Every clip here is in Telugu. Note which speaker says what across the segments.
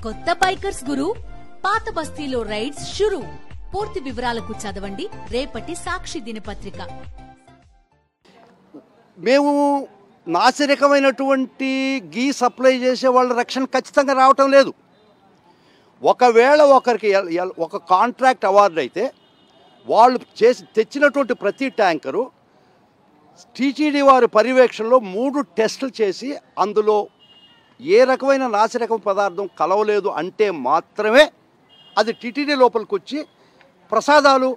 Speaker 1: కొత్త బైకర్స్ గురు పాత బస్తీలో రైడ్స్ షురు. పూర్తి వివరాలకు చదవండి రేపటి సాక్షి దినపత్రిక.
Speaker 2: మేము నాసిరకమైనటువంటి గీ సప్లై చేసే వాళ్ళ రక్షణ ఖచ్చితంగా రావటం లేదు. ఒకవేళ ఒకరికి ఒక కాంట్రాక్ట్ అవార్డు అయితే వాళ్ళు తెచ్చినటువంటి ప్రతి ట్యాంకరు టీటీడీ వారి పర్యవేక్షణలో 3 టెస్టులు చేసి అందులో ఏ రకమైన నాసిరకం పదార్థం కలవలేదు అంటే మాత్రమే అది టీటీడీ లోపలికి వచ్చి ప్రసాదాలు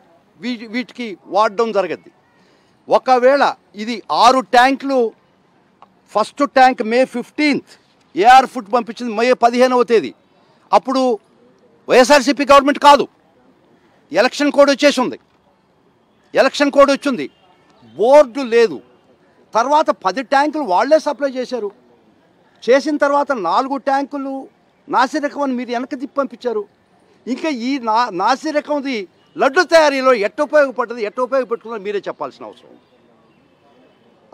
Speaker 2: వీటికి వాడడం జరగద్ది. ఒకవేళ ఇది 6 ట్యాంకులు, ఫస్ట్ ట్యాంక్ మే 15th ఏఆర్ ఫుడ్ పంపించింది మే 15వ తేదీ. అప్పుడు వైఎస్ఆర్సీపీ గవర్నమెంట్ కాదు, ఎలక్షన్ కోడ్ వచ్చేసి ఉంది, ఎలక్షన్ కోడ్ వచ్చింది, బోర్డు లేదు. తర్వాత 10 ట్యాంకులు వాళ్లే సప్లై చేశారు. చేసిన తర్వాత 4 ట్యాంకులు నాసిరకం అని మీరు వెనక్కి తిప్పి పంపించారు. ఇంకా ఈ నాసిరకంది లడ్డు తయారీలో ఎట్ట ఉపయోగపడ్డది, ఎట్ట ఉపయోగపెట్టుకున్నది మీరే చెప్పాల్సిన అవసరం.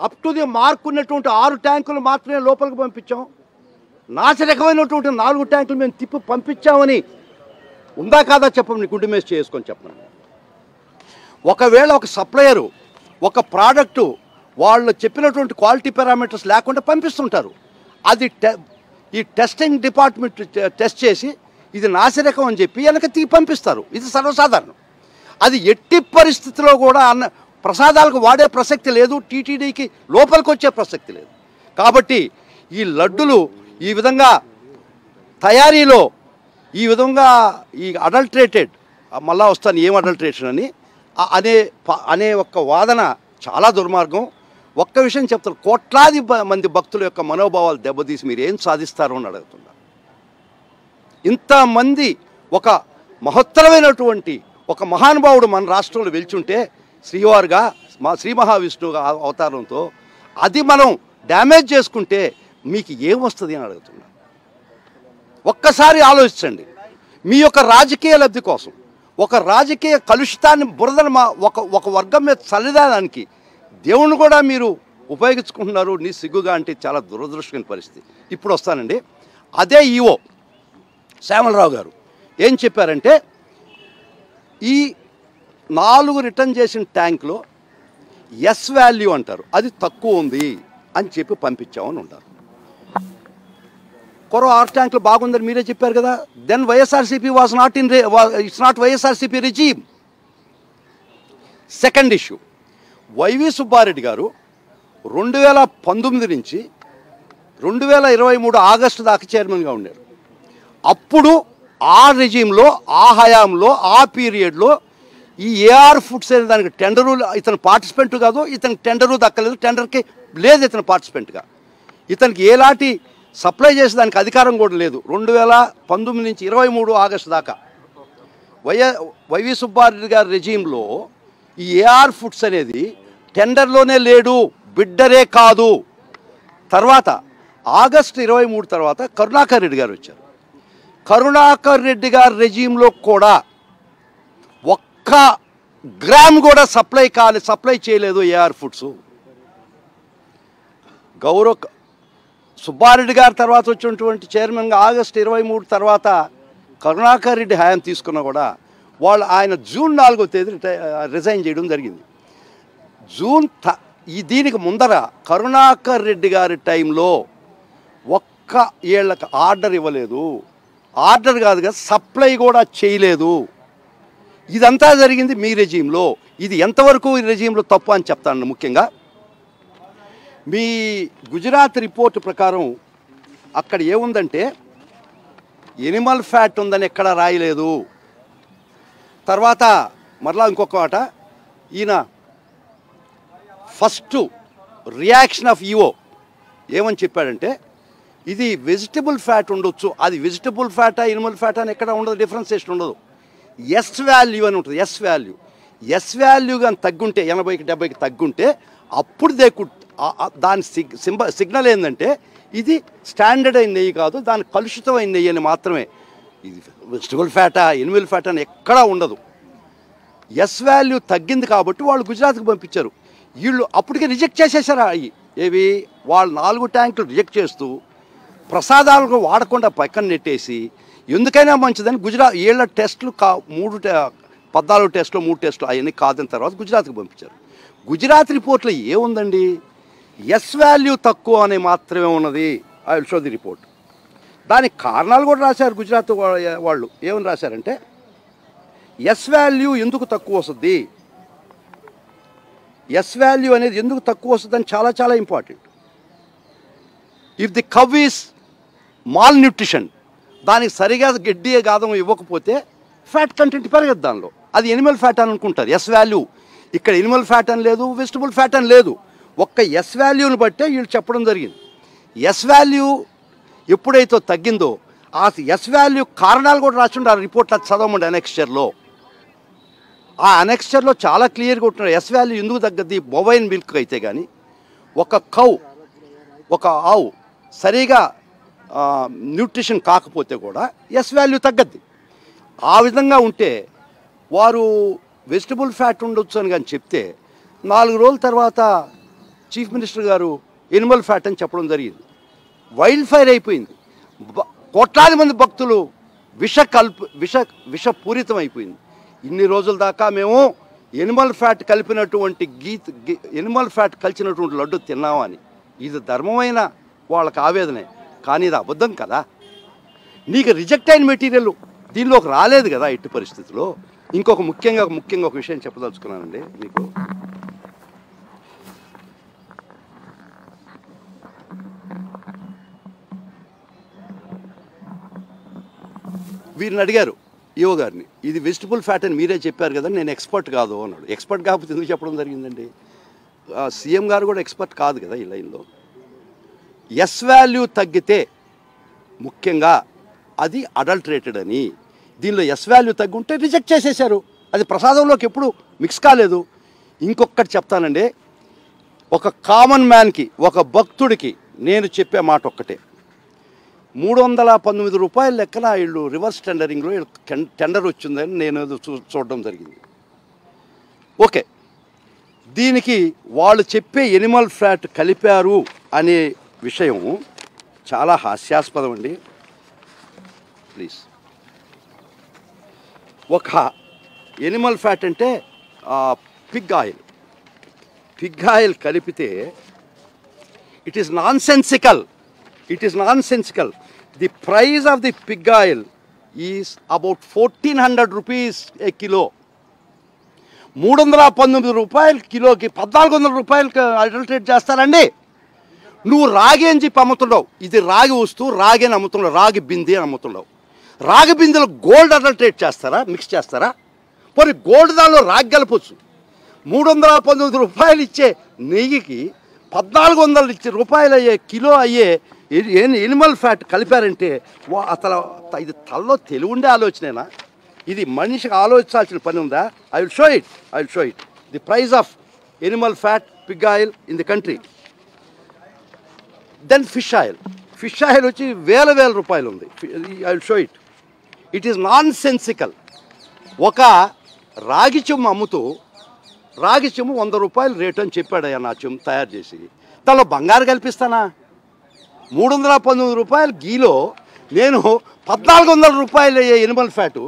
Speaker 2: అప్ టు ది మార్క్ ఉన్నటువంటి 6 ట్యాంకులు మాత్రమే లోపలికి పంపించాం. నాసిరకమైనటువంటి 4 ట్యాంకులు మేము తిప్పి పంపించామని ఉందా కాదా చెప్పండి, గుడ్డి మేస్ చేసుకొని చెప్పండి. ఒకవేళ ఒక సప్లయరు ఒక ప్రోడక్టు వాళ్ళు చెప్పినటువంటి క్వాలిటీ పారామీటర్స్ లేకుండా పంపిస్తుంటారు. అది ఈ టెస్టింగ్ డిపార్ట్మెంట్ టెస్ట్ చేసి ఇది నాసిరకం అని చెప్పి వెనక తీసి పంపిస్తారు. ఇది సర్వసాధారణం. అది ఎట్టి పరిస్థితిలో కూడా ప్రసాదాలకు వాడే ప్రసక్తి లేదు, టీటీడీకి లోపలికి వచ్చే ప్రసక్తి లేదు. కాబట్టి ఈ లడ్డులు ఈ విధంగా తయారీలో ఈ విధంగా ఈ అడల్ట్రేటెడ్, మళ్ళా వస్తాను ఏం అడల్ట్రేషన్ అని అనే ఒక్క వాదన చాలా దుర్మార్గం. ఒక్క విషయం చెప్తారు, కోట్లాది మంది భక్తుల యొక్క మనోభావాలు దెబ్బతీసి మీరు ఏం సాధిస్తారు అని అడుగుతున్నారు. ఇంతమంది ఒక మహత్తరమైనటువంటి ఒక మహానుభావుడు మన రాష్ట్రంలో వెలిచుంటే శ్రీవారుగా శ్రీ మహావిష్ణువుగా అవతారంతో అది మనం డ్యామేజ్ చేసుకుంటే మీకు ఏమొస్తుంది అని అడుగుతున్నారు. ఒక్కసారి ఆలోచించండి. మీ యొక్క రాజకీయ లబ్ధి కోసం ఒక రాజకీయ కలుషితాన్ని బురదను ఒక వర్గం మీద చల్లదానికి దేవుణ్ణి కూడా మీరు ఉపయోగించుకుంటున్నారు. నీ సిగ్గుగా అంటే చాలా దురదృష్టమైన పరిస్థితి. ఇప్పుడు వస్తానండి. అదే ఈఓ శ్యామలరావు గారు ఏం చెప్పారంటే ఈ 4 రిటర్న్ చేసిన ట్యాంక్లో ఎస్ వాల్యూ అంటారు, అది తక్కువ ఉంది అని చెప్పి పంపించామని ఉంటారు. 6 ట్యాంకులు బాగుందని మీరే చెప్పారు కదా. Then YSRCP was not in its not YSRCP regime. Second issue, Y V Subba గారు 2019 నుంచి 2023 ఆగస్టు దాకా చైర్మన్గా ఉన్నారు. అప్పుడు ఆ రెజీమ్లో, ఆ హయాంలో, ఆ పీరియడ్లో ఈ ఏఆర్ ఫుడ్స్ అనే దానికి టెండరు, ఇతను పార్టిసిపెంట్ కాదు, ఇతనికి టెండరు దక్కలేదు, టెండర్కి లేదు ఇతను పార్టిసిపెంట్గా, ఇతనికి ఏలాంటి సప్లై చేసేదానికి అధికారం కూడా లేదు. 2019 నుంచి 23 ఆగస్టు దాకా వైవి సుబ్బారెడ్డి గారి రెజీమ్లో ఈ ఏఆర్ ఫుడ్స్ అనేది టెండర్లోనే లేడు, బిడ్డరే కాదు. తర్వాత ఆగస్టు 23 తర్వాత కరుణాకర్ రెడ్డి గారు వచ్చారు. కరుణాకర్ రెడ్డి గారి రెజీమ్లో కూడా ఒక్క గ్రామ్ కూడా సప్లై చేయలేదు ఏఆర్ ఫుడ్స్. గౌరవ్ సుబ్బారెడ్డి గారి తర్వాత వచ్చినటువంటి చైర్మన్గా ఆగస్టు 23 తర్వాత కరుణాకర్ రెడ్డి హయాం తీసుకున్నా కూడా ఆయన జూన్ 4వ తేదీ రిజైన్ చేయడం జరిగింది. దీనికి ముందర కరుణాకర్ రెడ్డి గారి టైంలో ఒక్క ఏళ్ళకి ఆర్డర్ ఇవ్వలేదు, ఆర్డర్ కాదు కదా సప్లై కూడా చేయలేదు. ఇదంతా జరిగింది మీ రెజీమ్లో. ఇది ఎంతవరకు ఈ రెజీమ్లో తప్పు అని చెప్తాను. ముఖ్యంగా మీ గుజరాత్ రిపోర్ట్ ప్రకారం అక్కడ ఏముందంటే ఎనిమల్ ఫ్యాట్ ఉందని ఎక్కడా రాయలేదు. తర్వాత మరలా ఇంకొక మాట, ఈయన ఫస్ట్ రియాక్షన్ ఆఫ్ ఈఓ ఏమని చెప్పాడంటే ఇది వెజిటబుల్ ఫ్యాట్ ఉండొచ్చు, అది వెజిటబుల్ ఫ్యాటా ఎనిమల్ ఫ్యాటా అని ఎక్కడ ఉండదు, డిఫరెన్సియేషన్ ఉండదు. ఎస్ వాల్యూ అని ఉంటుంది. ఎస్ వాల్యూ కానీ తగ్గుంటే 80కి 70కి తగ్గుంటే అప్పుడు దాని సిగ్నల్ ఏంటంటే ఇది స్టాండర్డ్ అయిన నెయ్యి కాదు, దాని కలుషితమైన నెయ్యి అని మాత్రమే. ఇది వెజిటబుల్ ఫ్యాటా ఎనిమల్ ఫ్యాటా అని ఎక్కడా ఉండదు. ఎస్ వాల్యూ తగ్గింది కాబట్టి వాళ్ళు గుజరాత్కి పంపించారు. వీళ్ళు అప్పటికే రిజెక్ట్ చేసేసారు. ఏవి వాళ్ళు 4 ట్యాంకులు రిజెక్ట్ చేస్తూ ప్రసాదాలకు వాడకుండా పక్కన నెట్టేసి ఎందుకైనా మంచిదని గుజరాత్ ఏళ్ళ టెస్టులు 14 టెస్టులు 3 టెస్టులు అవన్నీ కాదని తర్వాత గుజరాత్కి పంపించారు. గుజరాత్ రిపోర్ట్లో ఏముందండి, ఎస్ వాల్యూ తక్కువ అని మాత్రమే ఉన్నది. I will show the report. దానికి కారణాలు కూడా రాశారు గుజరాత్ వాళ్ళు. ఏమని రాశారంటే ఎస్ వాల్యూ ఎందుకు తక్కువ వస్తుంది, ఎస్ వాల్యూ అనేది ఎందుకు తక్కువ వస్తుందని చాలా చాలా important. If the cow is malnutrition, దానికి సరిగా గడ్డి గాదం ఇవ్వకపోతే ఫ్యాట్ కంటెంట్ పెరగదు దానిలో, అది ఎనిమల్ ఫ్యాట్ అని అనుకుంటారు. ఎస్ వాల్యూ ఇక్కడ ఎనిమల్ ఫ్యాట్ అని లేదు, వెజిటబుల్ ఫ్యాట్ అని లేదు, ఒక్క ఎస్ వాల్యూని బట్టే వీళ్ళు చెప్పడం జరిగింది. ఎస్ వాల్యూ ఎప్పుడైతే తగ్గిందో ఆ ఎస్ వాల్యూ కారణాలు కూడా రాసిండు ఆ రిపోర్ట్లో, చదవమండి అనెక్స్చర్లో. ఆ అనెక్స్చర్లో చాలా క్లియర్గా ఉంటున్నారు ఎస్ వాల్యూ ఎందుకు తగ్గద్ది. బొవైన్ మిల్క్ అయితే కానీ ఒక ఆవు సరిగా న్యూట్రిషన్ కాకపోతే కూడా ఎస్ వాల్యూ తగ్గద్ది. ఆ విధంగా ఉంటే వారు వెజిటబుల్ ఫ్యాట్ ఉండొచ్చు అని కానీ చెప్తే 4 రోజుల తర్వాత చీఫ్ మినిస్టర్ గారు ఎనిమల్ ఫ్యాట్ అని చెప్పడం జరిగింది. వైల్డ్ ఫైర్ అయిపోయింది. కోట్లాది మంది భక్తులు విషపూరితం అయిపోయింది. ఇన్ని రోజుల దాకా మేము ఎనిమల్ ఫ్యాట్ కలిపినటువంటి ఎనిమల్ ఫ్యాట్ కలిసినటువంటి లడ్డు తిన్నామని, ఇది ధర్మమైన వాళ్ళకి ఆవేదనే, కానీ ఇది అబద్ధం కదా. నీకు రిజెక్ట్ అయిన మెటీరియల్ దీనిలోకి రాలేదు కదా ఎట్టి పరిస్థితుల్లో. ఇంకొక ముఖ్యంగా ఒక విషయం చెప్పదలుచుకున్నానండి మీకు. వీరిని అడిగారు ఈఓ గారిని, ఇది వెజిటబుల్ ఫ్యాట్ అని మీరే చెప్పారు కదా, నేను ఎక్స్పర్ట్ కాదు అన్నాడు. ఎక్స్పర్ట్ కాకపోతే ఎందుకు చెప్పడం జరిగిందండి? సీఎం గారు కూడా ఎక్స్పర్ట్ కాదు కదా ఈ లైన్లో. ఎస్ వాల్యూ తగ్గితే ముఖ్యంగా అది అడల్టరేటెడ్ అని, దీనిలో ఎస్ వాల్యూ తగ్గుంటే రిజెక్ట్ చేసేశారు. అది ప్రసాదంలోకి ఎప్పుడు మిక్స్ కాలేదు. ఇంకొకటి చెప్తానండి, ఒక కామన్ మ్యాన్కి, ఒక భక్తుడికి నేను చెప్పే మాట ఒక్కటే, 319 రూపాయల లెక్కన వీళ్ళు రివర్స్ టెండరింగ్లో టెండర్ వచ్చిందని నేను చూడడం జరిగింది. ఓకే, దీనికి వాళ్ళు చెప్పే ఎనిమల్ ఫ్యాట్ కలిపారు అనే విషయం చాలా హాస్యాస్పదం అండి. ప్లీజ్, ఒక ఎనిమల్ ఫ్యాట్ అంటే పిగ్ ఆయిల్ కలిపితే it is nonsensical. The price of the pig oil is about 1400 rupees a kilo. 319 రూపాయలు కిలోకి 1400 రూపాయలకి అడల్టరేట్ చేస్తారండి. నువ్వు రాగి అని చెప్పి అమ్ముతున్నావు, ఇది రాగి వస్తువు, రాగి అని అమ్ముతున్నావు, రాగి బింది అని అమ్ముతున్నావు. రాగి బిందెలో గోల్డ్ అడల్టరేట్ చేస్తారా, మిక్స్ చేస్తారా? మరి గోల్డ్ దానిలో రాగి కలపచ్చు. 319 రూపాయలు ఇచ్చే నెయ్యికి 1400 రూపాయలు అయ్యే కిలో అయ్యే ఎనిమల్ ఫ్యాట్ కలిపారంటే అసలు ఇది తలలో తెలివుండే ఆలోచనేనా? ఇది మనిషికి ఆలోచించాల్సిన పని ఉందా? I will show it the price of animal fat pig oil in the country. Then fish oil వచ్చి వేల రూపాయలు ఉంది. I will show it is nonsensical. ఒక రాగి చెమ్ము అమ్ముతూ రాగి చెమ్ము 100 రూపాయలు రేటు అని చెప్పాడయ్యా నా చెమ్ము తయారు చేసి, దానిలో బంగారు కల్పిస్తానా? 319 రూపాయలు గీలో నేను 1400 రూపాయలు అయ్యే ఎనిమల్ ఫ్యాటు